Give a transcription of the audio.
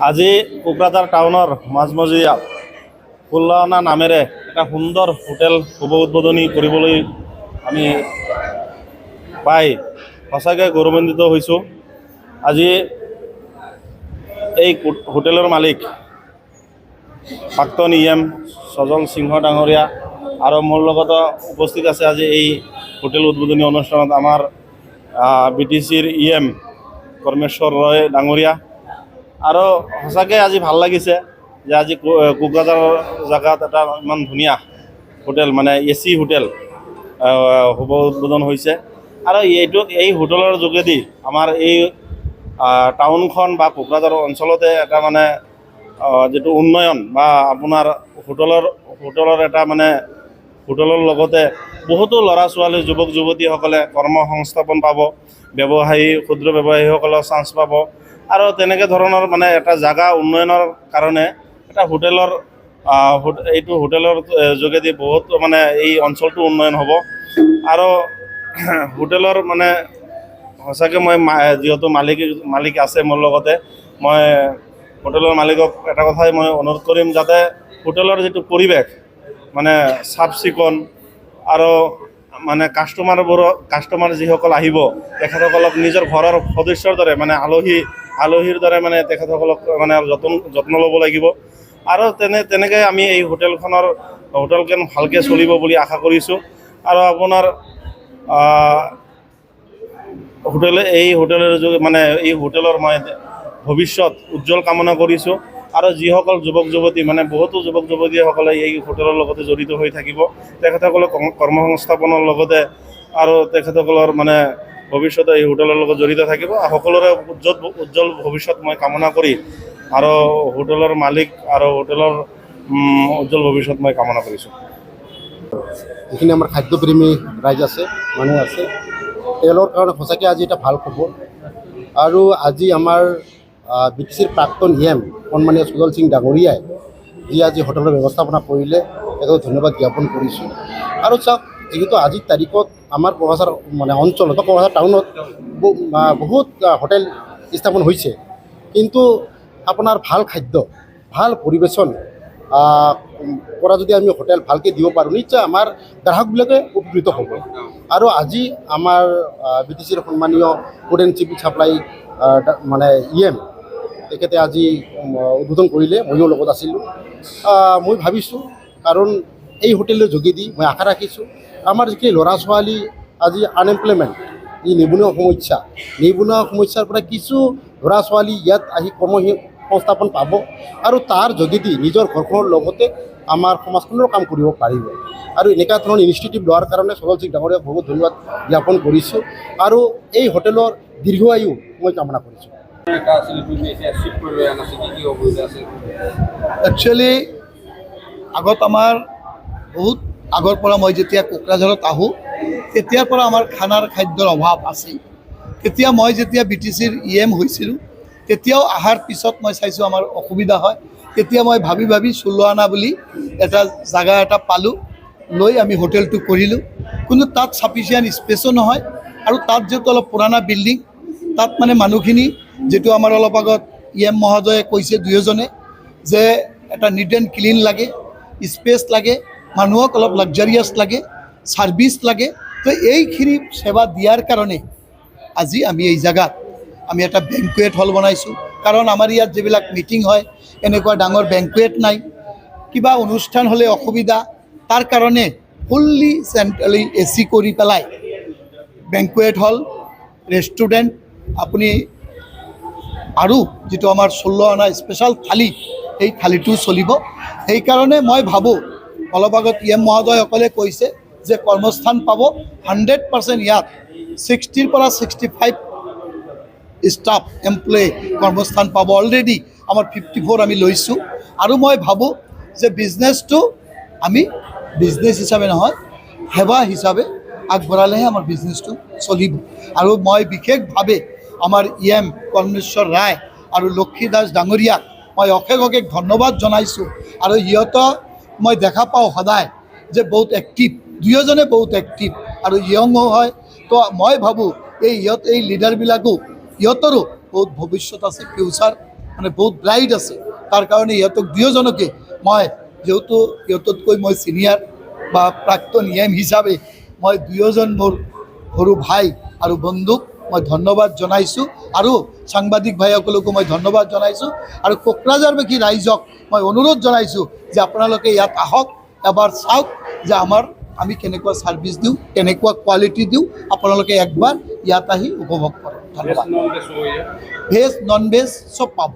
আজি কোকৰাঝাৰ টাউনৰ মাজমজিয়াত ফুলৱানা নামেৰে এটা সুন্দৰ হোটেল শুভ উদ্বোধনী কৰিবলৈ আমি পাই সঁচাকৈ গৌৰৱান্বিত হৈছোঁ। আজি এই হোটেলৰ মালিক প্ৰাক্তন সজল সিংহ ডাঙৰীয়া আৰু মোৰ লগত উপস্থিত আছে আজি এই হোটেল উদ্বোধনী অনুষ্ঠানত আমাৰ BTCৰ কৰ্মেশ্বৰ ৰয় ডাঙৰীয়া। আৰু সঁচাকৈ আজি ভাল লাগিছে যে আজি কোকৰাঝাৰৰ জেগাত এটা ইমান ধুনীয়া হোটেল মানে AC হোটেল শুভ উদ্বোধন হৈছে। আৰু এই হোটেলৰ যোগেদি আমাৰ এই টাউনখন বা কোকৰাঝাৰ অঞ্চলতে এটা মানে যেটো উন্নয়ন বা আপোনাৰ হোটেলৰ এটা মানে হোটেলৰ লগতে বহুতো ল'ৰা ছোৱালী যুৱক যুৱতীসকলে কৰ্মসংস্থাপন পাব, ব্যৱসায়ী ক্ষুদ্ৰ ব্যৱসায়ীসকলৰ চান্স পাব। আৰু তেনেকৈ ধৰণৰ মানে এটা জাগা উন্নয়নৰ কাৰণে এটা এইটো হোটেলৰ যোগেদি বহুত মানে এই অঞ্চলটো উন্নয়ন হ'ব। আৰু হোটেলৰ মানে সঁচাকৈ মই যিহেতু মালিক আছে মোৰ লগতে, মই হোটেলৰ মালিকক এটা কথাই মই অনুৰোধ কৰিম যাতে হোটেলৰ যিটো পৰিৱেশ মানে চাফ চিকুণ আৰু মানে কাষ্টমাৰ যিসকল আহিব তেখেতসকলক নিজৰ ঘৰৰ সদস্যৰ দৰে মানে আলহীৰ দৰে মানে তেখেতসকলক মানে যত্ন ল'ব লাগিব। আৰু তেনেকৈ আমি এই হোটেলখন ভালকৈ চলিব বুলি আশা কৰিছোঁ। আৰু আপোনাৰ এই হোটেলৰ মই ভৱিষ্যত উজ্জ্বল কামনা কৰিছোঁ। আৰু যিসকল যুৱক যুৱতী মানে বহুতো যুৱক যুৱতীসকলে এই হোটেলৰ লগতে জড়িত হৈ থাকিব, তেখেতসকলক কৰ্মসংস্থাপনৰ লগতে আৰু তেখেতসকলৰ মানে ভৱিষ্যতে এই হোটেলৰ লগত জড়িত থাকিব। সকলোৰে উজ্জ্বল ভৱিষ্যত মই কামনা কৰি আৰু হোটেলৰ মালিক আৰু হোটেলৰ উজ্জ্বল ভৱিষ্যত মই কামনা কৰিছোঁ। যিখিনি আমাৰ খাদ্যপ্ৰেমী ৰাইজ আছে, মানুহ আছে, তেওঁলোকৰ কাৰণে সঁচাকৈ আজি এটা ভাল খবৰ। আৰু আজি আমাৰ BTCৰ প্ৰাক্তন সন্মানীয় সজল সিং ডাঙৰীয়াই যি আজি হোটেলৰ ব্যৱস্থাপনা কৰিলে, তেওঁক ধন্যবাদ জ্ঞাপন কৰিছোঁ। আৰু চাওক, যিহেতু আজিৰ তাৰিখত আমাৰ কোকৰাঝাৰ মানে অঞ্চলত বা কোকৰাঝাৰ টাউনত বহুত হোটেল স্থাপন হৈছে, কিন্তু আপোনাৰ ভাল খাদ্য, ভাল পৰিৱেশন পৰা যদি আমি হোটেল ভালকৈ দিব পাৰোঁ, নিশ্চয় আমাৰ গ্ৰাহকবিলাকে উপকৃত হ'ব। আৰু আজি আমাৰ BTCৰ সন্মানীয় ফুড এণ্ড চিভিল ছাপ্লাই মানে তেখেতে আজি উদ্বোধন কৰিলে, ময়ো লগত আছিলোঁ। মই ভাবিছোঁ, কাৰণ এই হোটেলৰ যোগেদি মই আশা ৰাখিছোঁ আমাৰ যিখিনি ল'ৰা ছোৱালী আজি আনএমপ্লয়মেণ্ট, যি নিবনুৱা সমস্যাৰ পৰা কিছু ল'ৰা ছোৱালী ইয়াত আহি কৰ্মসংস্থাপন পাব আৰু তাৰ যোগেদি নিজৰ ঘৰখনৰ লগতে আমাৰ সমাজখনৰ কাম কৰিব পাৰিব। আৰু এনেকুৱা ধৰণৰ ইনিচিয়েটিভ লোৱাৰ কাৰণে সজল সিং ডাঙৰীয়াক বহুত ধন্যবাদ জ্ঞাপন কৰিছোঁ। আৰু এই হোটেলৰ দীৰ্ঘায়ু মই কামনা কৰিছোঁ। একচুৱেলি আগত আমাৰ বহুত আগৰ পৰা মই যেতিয়া কোকৰাঝাৰত আহোঁ তেতিয়াৰ পৰা আমাৰ খাদ্যৰ অভাৱ আছিল। তেতিয়া মই যেতিয়া BTCৰ হৈছিলোঁ তেতিয়াও অহাৰ পিছত মই চাইছোঁ আমাৰ অসুবিধা হয়। তেতিয়া মই ভাবি চুলৱানা বুলি এটা জাগা এটা পালোঁ, লৈ আমি হোটেলটো কৰিলোঁ। কিন্তু তাত চাফিচিয়েণ্ট স্পেচো নহয়, আৰু তাত যিহেতু অলপ পুৰণা বিল্ডিং, তাত মানে মানুহখিনি যিটো আমাৰ অলপ আগত মহোদয়ে কৈছে দুয়োজনে, যে এটা নিট এণ্ড ক্লিন লাগে, স্পেচ লাগে, মানুহক অলপ লাক্সাৰিয়াছ লাগে, ছাৰ্ভিচ লাগে। তো এইখিনি সেৱা দিয়াৰ কাৰণে আজি আমি এই জেগাত আমি এটা বেংকুৱেট হল বনাইছোঁ। কাৰণ আমাৰ ইয়াত যিবিলাক মিটিং হয়, এনেকুৱা ডাঙৰ বেংকুৱেট নাই, কিবা অনুষ্ঠান হ'লে অসুবিধা, তাৰ কাৰণে ফুল্লি চেণ্ট্ৰেলি AC কৰি পেলাই বেংকুৱেট হল, ৰেষ্টুৰেণ্ট আপুনি আৰু যিটো আমাৰ 16 অনা স্পেচিয়েল থালি, এই থালিটো চলিব। সেইকাৰণে মই ভাবোঁ, অলপ আগত মহোদয়সকলে কৈছে যে কৰ্মস্থান পাব 100%। ইয়াত 60ৰ পৰা 65 ষ্টাফ এমপ্লয়ী কৰ্মস্থান পাব। অলৰেডি আমাৰ 54 আমি লৈছোঁ। আৰু মই ভাবোঁ যে বিজনেছটো আমি বিজনেছ হিচাপে নহয়, সেৱা হিচাপে আগবঢ়ালেহে আমাৰ বিজনেছটো চলিব। আৰু মই বিশেষভাৱে আমাৰ কৰ্মেশ্বৰ ৰায় আৰু লক্ষী দাস ডাঙৰীয়াক মই অশেষ ধন্যবাদ জনাইছোঁ। আৰু সিহঁতক মই দেখা পাওঁ সদায় যে বহুত এক্টিভ, দুয়োজনে বহুত এক্টিভ আৰু য়ঙো হয়। তো মই ভাবোঁ এই লিডাৰবিলাকো, সিহঁতৰো বহুত ভৱিষ্যত আছে, ফিউচাৰ। মানে বহুত ব্ৰাইট আছে তাৰ কাৰণে ইহঁতক দুয়োজনকে মই যেহেতু ইহঁততকৈ মই ছিনিয়ৰ বা প্ৰাক্তন EM হিচাপে মই দুয়োজন মোৰ সৰু ভাই আৰু বন্ধুক মই ধন্যবাদ জনাইছোঁ আৰু সাংবাদিক ভাইসকলকো মই ধন্যবাদ জনাইছোঁ আৰু কোকৰাঝাৰবাসী ৰাইজক মই অনুৰোধ জনাইছোঁ যে আপোনালোকে ইয়াত আহক এবাৰ চাওক যে আমি কেনেকুৱা ছাৰ্ভিচ দিওঁ কেনেকুৱা কোৱালিটি দিওঁ আপোনালোকে একবাৰ ইয়াত আহি উপভোগ কৰক ধন্যবাদ ভেজ নন ভেজ চব পাব